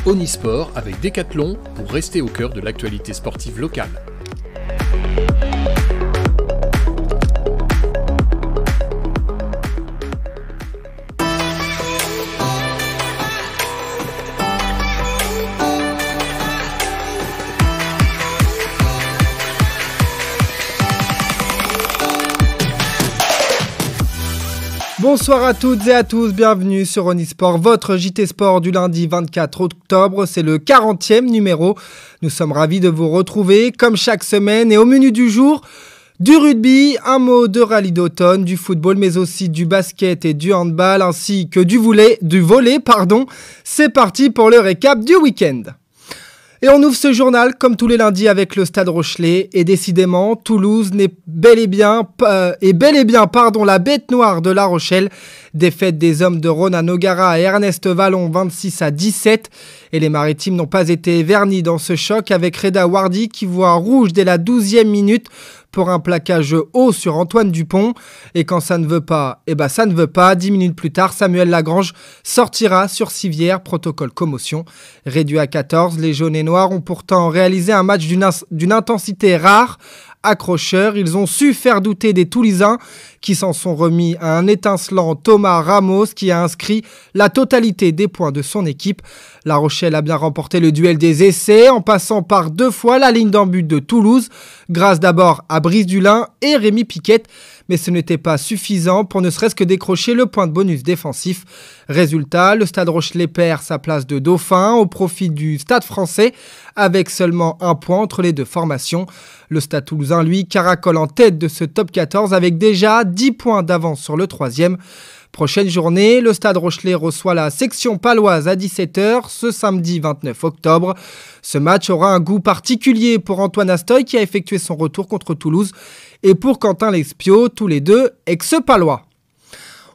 Onisport avec Decathlon pour rester au cœur de l'actualité sportive locale. Bonsoir à toutes et à tous, bienvenue sur Onisport, votre JT Sport du lundi 24 octobre, c'est le 40e numéro. Nous sommes ravis de vous retrouver comme chaque semaine et au menu du jour, du rugby, un mot de rallye d'automne, du football mais aussi du basket et du handball ainsi que du volley. C'est parti pour le récap du week-end. Et on ouvre ce journal comme tous les lundis avec le Stade Rochelais et décidément Toulouse est bel et bien la bête noire de La Rochelle. Défaite des hommes de Ronan Nogara et Ernest Vallon 26-17 et les Maritimes n'ont pas été vernis dans ce choc avec Reda Wardi qui voit rouge dès la 12e minute pour un plaquage haut sur Antoine Dupont. Et quand ça ne veut pas, ça ne veut pas. 10 minutes plus tard, Samuel Lagrange sortira sur civière, protocole commotion. Réduit à 14, les jaunes et noirs ont pourtant réalisé un match d'une intensité rare. Accrocheurs, ils ont su faire douter des Toulousains qui s'en sont remis à un étincelant Thomas Ramos qui a inscrit la totalité des points de son équipe. La Rochelle a bien remporté le duel des essais en passant par 2 fois la ligne d'en but de Toulouse, grâce d'abord à Brice Dulin et Rémi Piquette, mais ce n'était pas suffisant pour ne serait-ce que décrocher le point de bonus défensif. Résultat, le Stade Rochelais perd sa place de dauphin au profit du Stade Français avec seulement 1 point entre les deux formations. Le Stade Toulousain, lui, caracole en tête de ce top 14 avec déjà 10 points d'avance sur le 3e. Prochaine journée, le Stade Rochelais reçoit la section paloise à 17h ce samedi 29 octobre. Ce match aura un goût particulier pour Antoine Astoy qui a effectué son retour contre Toulouse et pour Quentin Lespio, tous les deux ex-palois.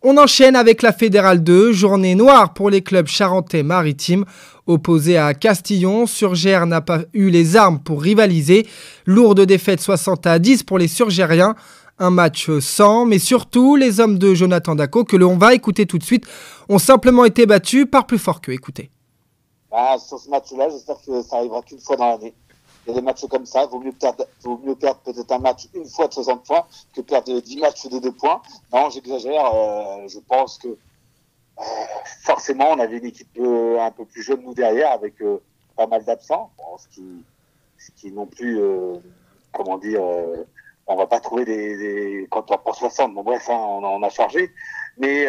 On enchaîne avec la Fédérale 2, journée noire pour les clubs charentais-maritimes. Opposé à Castillon, Surgères n'a pas eu les armes pour rivaliser. Lourde défaite 60-10 pour les Surgériens. Un match sans, mais surtout les hommes de Jonathan Daco, que l'on va écouter tout de suite, ont simplement été battus par plus fort qu'eux. Écoutez. Sur ce match-là, j'espère que ça arrivera qu'une fois dans l'année. Il y a des matchs comme ça, vaut mieux perdre peut-être un match une fois de 60 points que perdre 10 matchs de 2 points. Non, j'exagère. Je pense que forcément, on avait une équipe un peu plus jeune, nous, derrière, avec pas mal d'absents. Bon, ce qui non plus, on va pas trouver des quand on prend 60. Bon, bref, on a chargé. Mais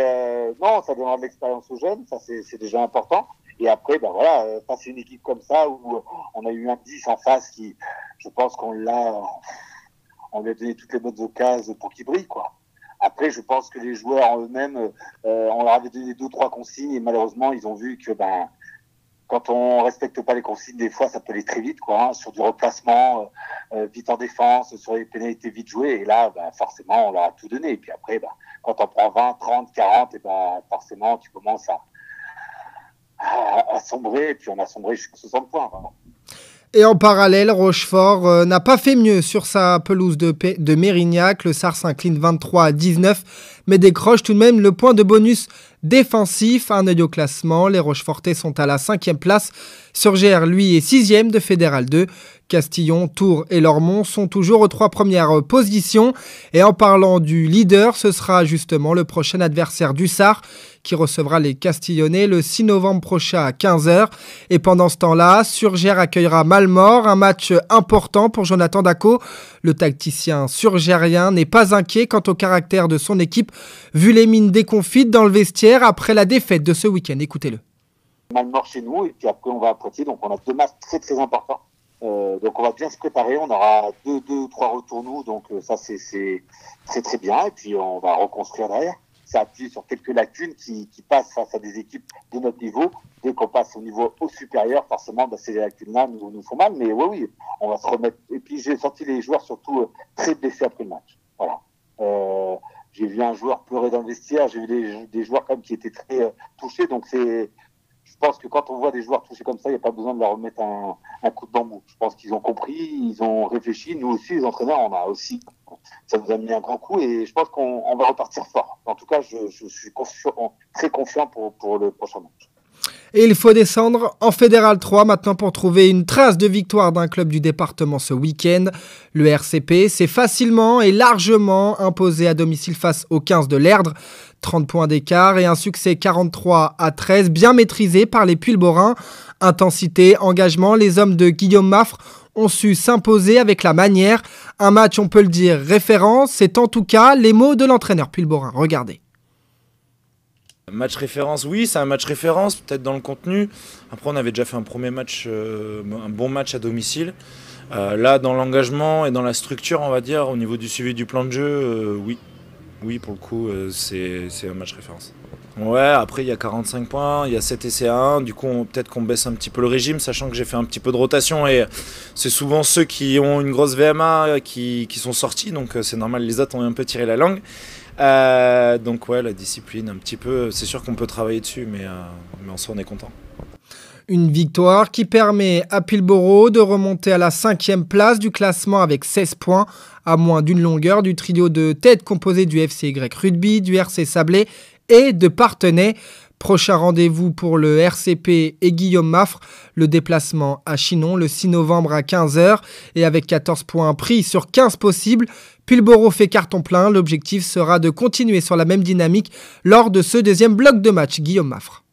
non, ça donnera de l'expérience aux jeunes, ça c'est déjà important. Et après, face à une équipe comme ça, où on a eu un 10 en face qui, je pense on lui a donné toutes les bonnes occasions pour qu'il brille, quoi. Après, je pense que les joueurs eux-mêmes, on leur avait donné 2 ou 3 consignes et malheureusement, ils ont vu que, quand on respecte pas les consignes, des fois, ça peut aller très vite, quoi, sur du replacement, vite en défense, sur les pénalités vite jouées. Et là, forcément, on leur a tout donné. Et puis après, quand on prend 20, 30, 40, forcément, tu commences à sombrer, et puis on a sombré jusqu'à 60 points, vraiment. Et en parallèle, Rochefort n'a pas fait mieux sur sa pelouse de Mérignac. Le SAR s'incline 23-19, mais décroche tout de même le point de bonus défensif. Un œil au classement, les Rochefortais sont à la 5e place. Surgères, lui, est 6e de Fédéral 2. Castillon, Tours et Lormont sont toujours aux 3 premières positions. Et en parlant du leader, ce sera justement le prochain adversaire du SAR qui recevra les Castillonnais le 6 novembre prochain à 15h. Et pendant ce temps-là, Surgères accueillera Malmort, un match important pour Jonathan Daco. Le tacticien surgérien n'est pas inquiet quant au caractère de son équipe, vu les mines déconfites dans le vestiaire après la défaite de ce week-end. Écoutez-le. Malmort chez nous, et puis après on va à Poitiers, donc on a 2 matchs très très importants. Donc on va bien se préparer, on aura 2 ou 3 retours nous, donc ça c'est très très bien, et puis on va reconstruire derrière. Ça appuie sur quelques lacunes qui passent face à des équipes de notre niveau. Dès qu'on passe au niveau au supérieur, forcément, ces lacunes-là nous font mal, mais oui, on va se remettre. Et puis j'ai senti les joueurs surtout très blessés après le match. Voilà. J'ai vu un joueur pleurer dans le vestiaire, j'ai vu des joueurs quand même qui étaient très touchés, donc je pense que quand on voit des joueurs touchés comme ça, il n'y a pas besoin de leur remettre un coup de bambou. Je pense qu'ils ont compris, ils ont réfléchi. Nous aussi, les entraîneurs, ça nous a mis un grand coup et je pense qu'on va repartir fort. En tout cas, je suis très confiant pour le prochain match. Et il faut descendre en Fédéral 3 maintenant pour trouver une trace de victoire d'un club du département ce week-end. Le RCP s'est facilement et largement imposé à domicile face aux 15 de l'Erdre. 30 points d'écart et un succès 43-13 bien maîtrisé par les Pulborins. Intensité, engagement, les hommes de Guillaume Maffre ont su s'imposer avec la manière. Un match, on peut le dire, référence. C'est en tout cas les mots de l'entraîneur Pulborin. Regardez. Match référence, oui, c'est un match référence, peut-être dans le contenu. Après, on avait déjà fait un premier match, un bon match à domicile. Là, dans l'engagement et dans la structure, on va dire, au niveau du suivi du plan de jeu, oui. Oui, pour le coup, c'est un match référence. Ouais, après, il y a 45 points, il y a 7 essais à 1. Du coup, peut-être qu'on baisse un petit peu le régime, sachant que j'ai fait un petit peu de rotation. Et c'est souvent ceux qui ont une grosse VMA qui sont sortis. Donc, c'est normal, les autres ont un peu tiré la langue. Donc ouais, la discipline un petit peu, c'est sûr qu'on peut travailler dessus, mais en soi on est content. Une victoire qui permet à Pulboro de remonter à la 5e place du classement avec 16 points, à moins d'une longueur du trio de tête composé du FCY Rugby, du RC Sablé et de Parthenay. Prochain rendez-vous pour le RCP et Guillaume Maffre, le déplacement à Chinon le 6 novembre à 15h. Et avec 14 points pris sur 15 possibles, Pulboro fait carton plein. L'objectif sera de continuer sur la même dynamique lors de ce deuxième bloc de match. Guillaume Maffre.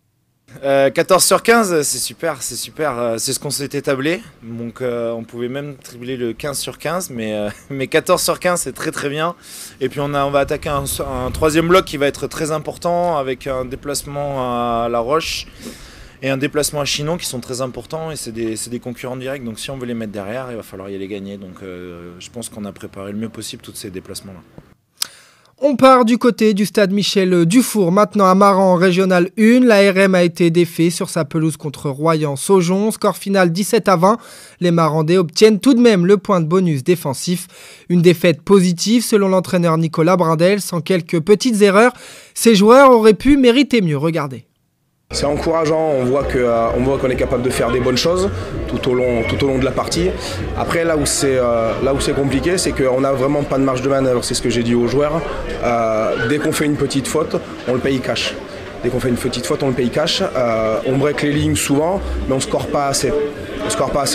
14 sur 15, c'est super, c'est ce qu'on s'était tablé. Donc on pouvait même tripler le 15 sur 15, mais 14 sur 15 c'est très très bien. Et puis on va attaquer un troisième bloc qui va être très important avec un déplacement à La Roche et un déplacement à Chinon qui sont très importants et c'est des concurrents directs. Donc si on veut les mettre derrière, il va falloir y aller gagner. Donc je pense qu'on a préparé le mieux possible tous ces déplacements-là. On part du côté du stade Michel Dufour, maintenant à Maran, régional 1. La RM a été défait sur sa pelouse contre Royan-Saujon. Score final 17-20. Les Marandais obtiennent tout de même le point de bonus défensif. Une défaite positive selon l'entraîneur Nicolas Brindel. Sans quelques petites erreurs, ces joueurs auraient pu mériter mieux. Regardez. C'est encourageant, on voit qu'on est capable de faire des bonnes choses tout au long de la partie. Après, là où c'est compliqué, c'est qu'on n'a vraiment pas de marge de manœuvre, c'est ce que j'ai dit aux joueurs. Dès qu'on fait une petite faute, on le paye cash. Dès qu'on fait une petite faute, on le paye cash. On break les lignes souvent, mais on ne score pas assez.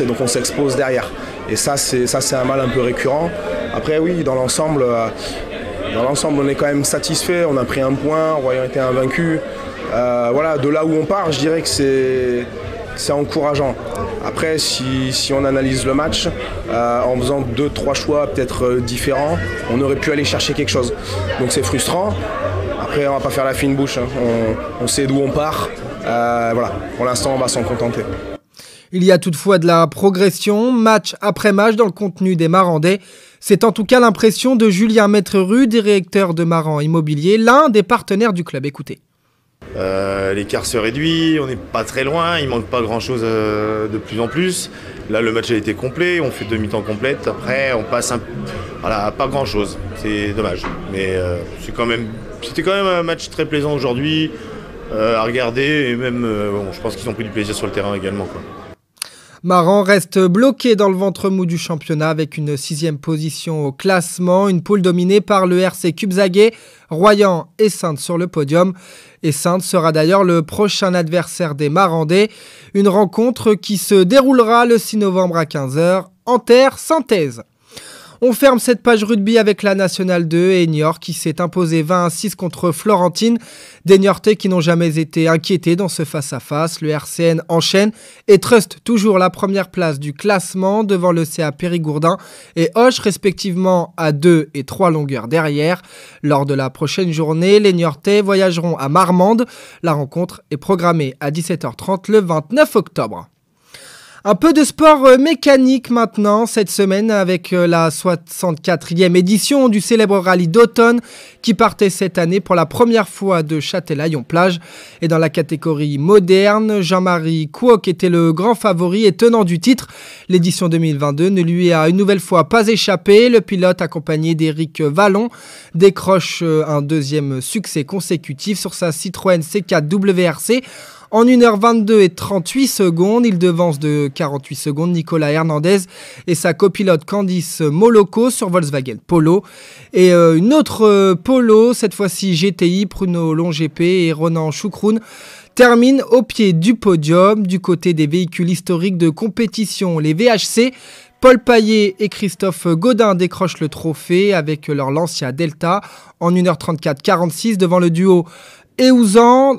Donc on s'expose derrière. Et ça, c'est un mal un peu récurrent. Après, oui, dans l'ensemble, on est quand même satisfait. On a pris un point, Royan était invaincu. Voilà, de là où on part, je dirais que c'est encourageant. Après, si on analyse le match, en faisant 2-3 choix peut-être différents, on aurait pu aller chercher quelque chose. Donc c'est frustrant. Après, on va pas faire la fine bouche, hein. On sait d'où on part. Voilà, pour l'instant, on va s'en contenter. Il y a toutefois de la progression, match après match dans le contenu des Marandais. C'est en tout cas l'impression de Julien Maître-Rue, directeur de Maran Immobilier, l'un des partenaires du club. Écoutez. L'écart se réduit, on n'est pas très loin, il manque pas grand chose de plus en plus. Là le match a été complet, on fait 2 mi-temps complètes, après on passe voilà, pas grand chose, c'est dommage. Mais c'était quand même un match très plaisant aujourd'hui à regarder et même je pense qu'ils ont pris du plaisir sur le terrain également, quoi. Maran reste bloqué dans le ventre mou du championnat avec une 6e position au classement, une poule dominée par le RC Cubzaguais, Royan et Saintes sur le podium. Et Saintes sera d'ailleurs le prochain adversaire des Marandais. Une rencontre qui se déroulera le 6 novembre à 15h en terre saintaise. On ferme cette page rugby avec la Nationale 2 et Niort qui s'est imposé 20-6 contre Florentine. Des Niortais qui n'ont jamais été inquiétés dans ce face-à-face. Le RCN enchaîne et truste toujours la première place du classement devant le CA Périgourdin et Auch respectivement à 2 et 3 longueurs derrière. Lors de la prochaine journée, les Niortais voyageront à Marmande. La rencontre est programmée à 17h30 le 29 octobre. Un peu de sport mécanique maintenant cette semaine avec la 64e édition du célèbre rallye d'automne qui partait cette année pour la première fois de Châtelaillon-Plage. Et dans la catégorie moderne, Jean-Marie Couoc était le grand favori et tenant du titre. L'édition 2022 ne lui a une nouvelle fois pas échappé. Le pilote accompagné d'Éric Vallon décroche un deuxième succès consécutif sur sa Citroën C4 WRC. En 1h22 et 38 secondes, il devance de 48 secondes Nicolas Hernandez et sa copilote Candice Moloko sur Volkswagen Polo. Et une autre Polo, cette fois-ci GTI, Pruno Long GP et Ronan Choukroun, termine au pied du podium. Du côté des véhicules historiques de compétition, les VHC, Paul Paillet et Christophe Godin décrochent le trophée avec leur Lancia Delta en 1h34-46 devant le duo Eouzan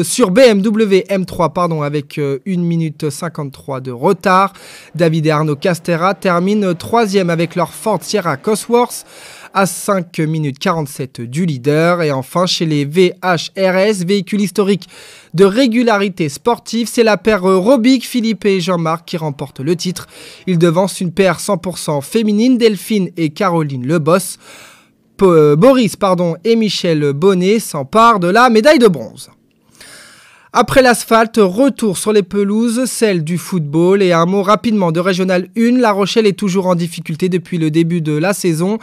sur BMW M3 avec 1 minute 53 de retard. David et Arnaud Castera terminent 3e avec leur Ford Sierra Cosworth à 5 minutes 47 du leader. Et enfin, chez les VHRS, véhicules historiques de régularité sportive, c'est la paire Robic, Philippe et Jean-Marc qui remportent le titre. Ils devancent une paire 100% féminine, Delphine et Caroline Leboss. Boris et Michel Bonnet s'emparent de la médaille de bronze. Après l'asphalte, retour sur les pelouses, celle du football. Et un mot rapidement de Régional 1, La Rochelle est toujours en difficulté depuis le début de la saison.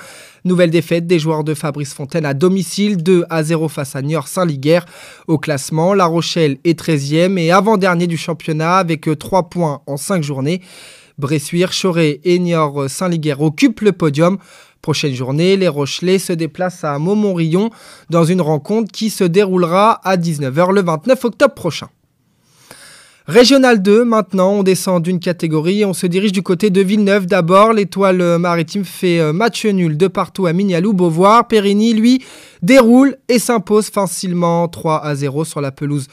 Nouvelle défaite des joueurs de Fabrice Fontaine à domicile, 2-0 face à Niort Saint-Liguerre. Au classement, La Rochelle est 13e et avant-dernier du championnat avec 3 points en 5 journées. Bressuire, Choré et Niort Saint-Liguerre occupent le podium. Prochaine journée, les Rochelais se déplacent à Montmorillon dans une rencontre qui se déroulera à 19h le 29 octobre prochain. Régional 2, maintenant, on descend d'une catégorie et on se dirige du côté de Villeneuve. D'abord, l'Étoile Maritime fait match nul de partout à Mignaloux-Beauvoir. Périgny, lui, déroule et s'impose facilement 3-0 sur la pelouse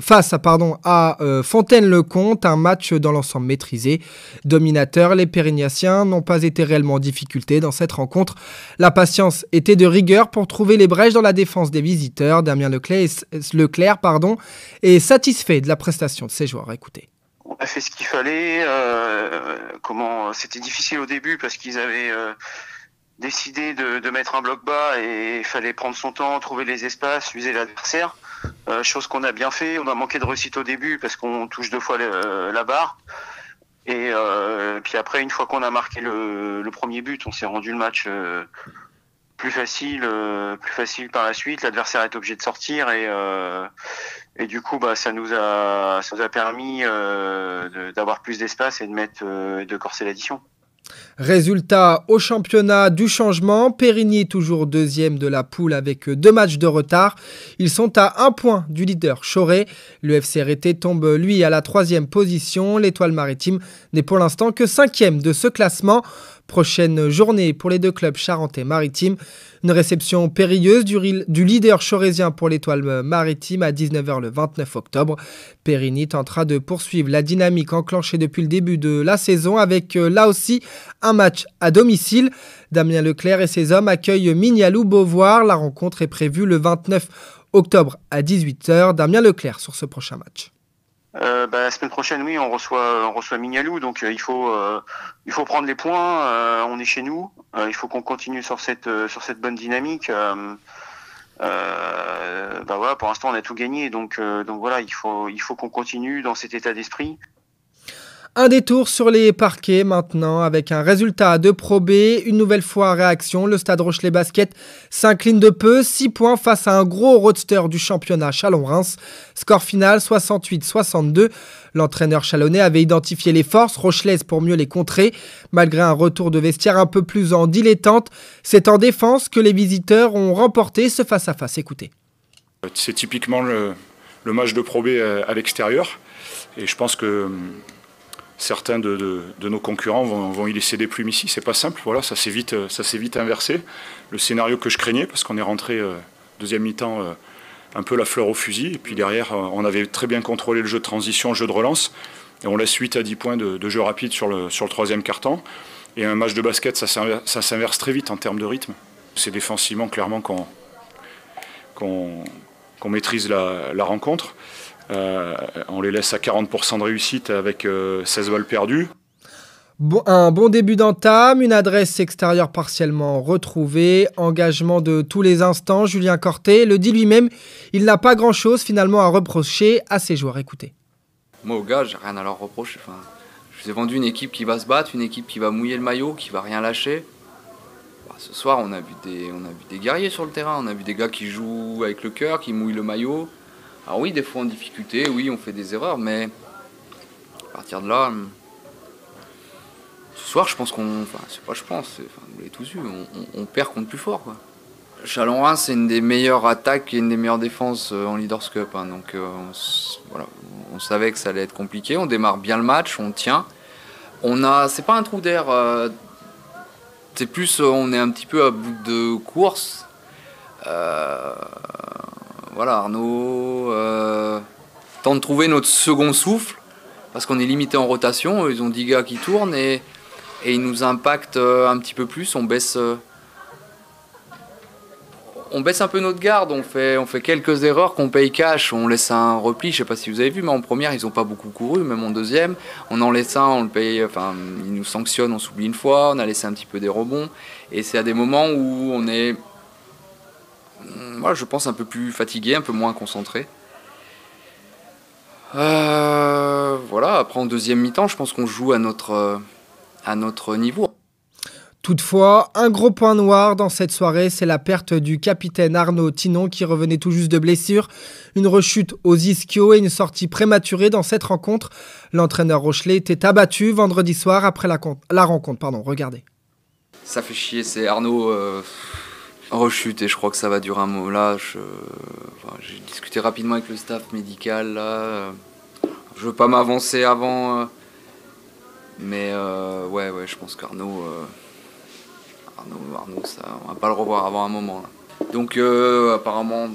face à Fontaine-le-Comte. Un match dans l'ensemble maîtrisé. Dominateurs, les Pérignatiens n'ont pas été réellement en difficulté dans cette rencontre. La patience était de rigueur pour trouver les brèches dans la défense des visiteurs. Damien Leclerc est satisfait de la prestation de ses joueurs. Écoutez. On a fait ce qu'il fallait. C'était difficile au début parce qu'ils avaient décidé de mettre un bloc bas et il fallait prendre son temps, trouver les espaces, user l'adversaire. Chose qu'on a bien fait. On a manqué de réussite au début parce qu'on touche 2 fois la barre. Et puis après, une fois qu'on a marqué le premier but, on s'est rendu le match plus facile par la suite. L'adversaire est obligé de sortir et du coup, ça nous a permis d'avoir plus d'espace et de corser l'addition. Résultat au championnat du changement, Périgny toujours 2e de la poule avec 2 matchs de retard. Ils sont à 1 point du leader Choré. Le FC Rété tombe lui à la 3e position. L'Étoile Maritime n'est pour l'instant que 5e de ce classement. Prochaine journée pour les 2 clubs charentais-maritimes. Une réception périlleuse du leader chorésien pour l'Étoile Maritime à 19h le 29 octobre. Périgny tentera de poursuivre la dynamique enclenchée depuis le début de la saison avec là aussi un match à domicile. Damien Leclerc et ses hommes accueillent Mignaloux-Beauvoir. La rencontre est prévue le 29 octobre à 18h. Damien Leclerc sur ce prochain match. La semaine prochaine, oui, on reçoit Mignaloux, donc il faut prendre les points. On est chez nous, il faut qu'on continue sur cette bonne dynamique. Pour l'instant, on a tout gagné, donc voilà, il faut qu'on continue dans cet état d'esprit. Un détour sur les parquets maintenant avec un résultat de Pro B. Une nouvelle fois réaction, le Stade Rochelais Basket s'incline de peu, 6 points face à un gros roadster du championnat Chalon-Reims. Score final 68-62. L'entraîneur chalonnais avait identifié les forces rochelaises pour mieux les contrer. Malgré un retour de vestiaire un peu plus en dilettante, c'est en défense que les visiteurs ont remporté ce face-à-face. Écoutez. C'est typiquement le match de Pro B à l'extérieur et je pense que certains de nos concurrents vont y laisser des plumes ici. C'est pas simple, voilà, ça s'est vite inversé. Le scénario que je craignais, parce qu'on est rentré deuxième mi-temps un peu la fleur au fusil, et puis derrière on avait très bien contrôlé le jeu de transition, le jeu de relance, et on laisse 8 à 10 points de jeu rapide sur le 3e quart-temps. Et un match de basket, ça s'inverse très vite en termes de rythme. C'est défensivement clairement qu'on maîtrise la rencontre. On les laisse à 40% de réussite avec 16 balles perdues. Un bon début d'entame, une adresse extérieure partiellement retrouvée, engagement de tous les instants. Julien Corté le dit lui-même, il n'a pas grand-chose finalement à reprocher à ses joueurs. Écoutez. Moi, aux gars, j'ai rien à leur reprocher. Je vous ai vendu une équipe qui va se battre, une équipe qui va mouiller le maillot, qui va rien lâcher. Ce soir, on a vu des guerriers sur le terrain, on a vu des gars qui jouent avec le cœur, qui mouillent le maillot. Alors oui, des fois en difficulté, oui, on fait des erreurs, mais à partir de là, ce soir, je pense vous l'avez tous vu, on perd contre plus fort, quoi. Chalon-Reims, c'est une des meilleures attaques et une des meilleures défenses en Leaders Cup. Hein. Donc on savait que ça allait être compliqué. On démarre bien le match, on tient. C'est pas un trou d'air. C'est plus, on est un petit peu à bout de course. Arnaud tente de trouver notre second souffle parce qu'on est limité en rotation. Ils ont 10 gars qui tournent et ils nous impactent un petit peu plus. On baisse un peu notre garde, on fait quelques erreurs qu'on paye cash, on laisse un repli, je sais pas si vous avez vu, mais en première ils n'ont pas beaucoup couru, même en deuxième, on en laisse un, on le paye, ils nous sanctionnent, on s'oublie une fois, on a laissé un petit peu des rebonds, et c'est à des moments où on est, je pense, un peu plus fatigué, un peu moins concentré. Après en deuxième mi-temps, je pense qu'on joue à notre niveau. Toutefois, un gros point noir dans cette soirée, c'est la perte du capitaine Arnaud Thinon qui revenait tout juste de blessure. Une rechute aux ischios et une sortie prématurée dans cette rencontre. L'entraîneur rochelais était abattu vendredi soir après la rencontre. Regardez. Ça fait chier, c'est Arnaud rechute et je crois que ça va durer un moment. Là, j'ai discuté rapidement avec le staff médical. Là, je veux pas m'avancer avant, mais je pense qu'Arnaud... Arnaud, ça, on va pas le revoir avant un moment. Là. Donc apparemment,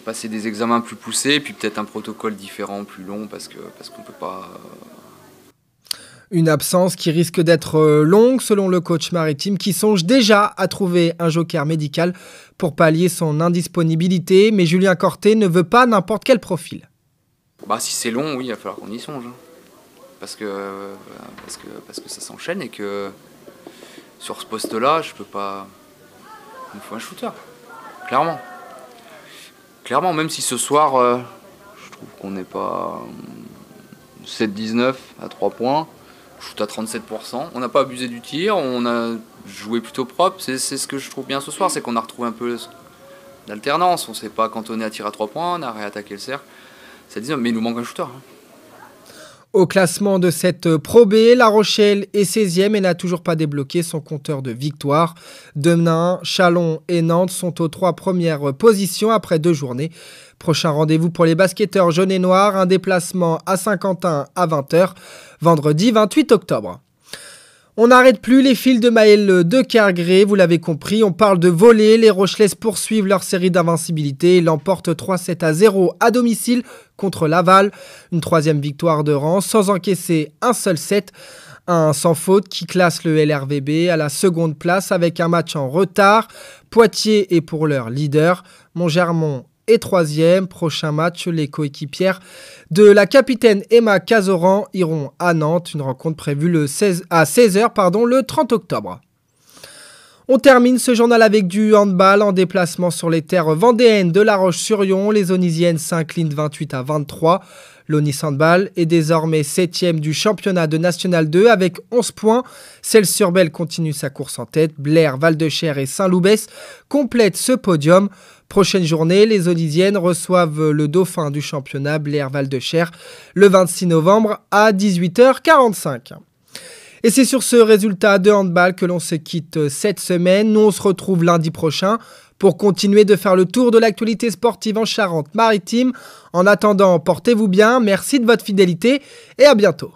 passer des examens plus poussés, et puis peut-être un protocole différent, plus long, parce qu'on peut pas... Une absence qui risque d'être longue selon le coach maritime qui songe déjà à trouver un joker médical pour pallier son indisponibilité, mais Julien Corté ne veut pas n'importe quel profil. Si c'est long, oui, il va falloir qu'on y songe. Hein. Parce que ça s'enchaîne et que... Sur ce poste-là, je peux pas... Il me faut un shooter, clairement. Clairement, même si ce soir, je trouve qu'on n'est pas 7-19 à 3 points, shoot à 37%. On n'a pas abusé du tir, on a joué plutôt propre. C'est ce que je trouve bien ce soir, c'est qu'on a retrouvé un peu d'alternance. On ne s'est pas cantonné à tir à 3 points, on a réattaqué le cercle. C'est 19, mais il nous manque un shooter. Hein. Au classement de cette Pro B, La Rochelle est 16e et n'a toujours pas débloqué son compteur de victoire. Denain, Chalon et Nantes sont aux 3 premières positions après 2 journées. Prochain rendez-vous pour les basketteurs jaunes et noirs, un déplacement à Saint-Quentin à 20h, vendredi 28 octobre. On n'arrête plus les fils de Maël de Kergré, vous l'avez compris, on parle de volley. Les Rochelaises poursuivent leur série d'invincibilité et l'emportent 3-7-0 à domicile contre Laval. Une 3e victoire de rang sans encaisser un seul set. Un sans faute qui classe le LRVB à la seconde place avec un match en retard. Poitiers est pour l'heure leader. Montgermont et 3e. Prochain match, les coéquipières de la capitaine Emma Cazoran iront à Nantes. Une rencontre prévue à 16h le 30 octobre. On termine ce journal avec du handball en déplacement sur les terres vendéennes de La Roche-sur-Yon. Les Onisiennes s'inclinent 28-23. L'Onis Handball est désormais 7e du championnat de National 2 avec 11 points. Celles-sur-Belle continue sa course en tête. Blair, Val-de-Cher et Saint-Loubès complètent ce podium. Prochaine journée, les Onisiennes reçoivent le dauphin du championnat, Blair Val-de-Cher, le 26 novembre à 18h45. Et c'est sur ce résultat de handball que l'on se quitte cette semaine. Nous, on se retrouve lundi prochain pour continuer de faire le tour de l'actualité sportive en Charente-Maritime. En attendant, portez-vous bien, merci de votre fidélité et à bientôt.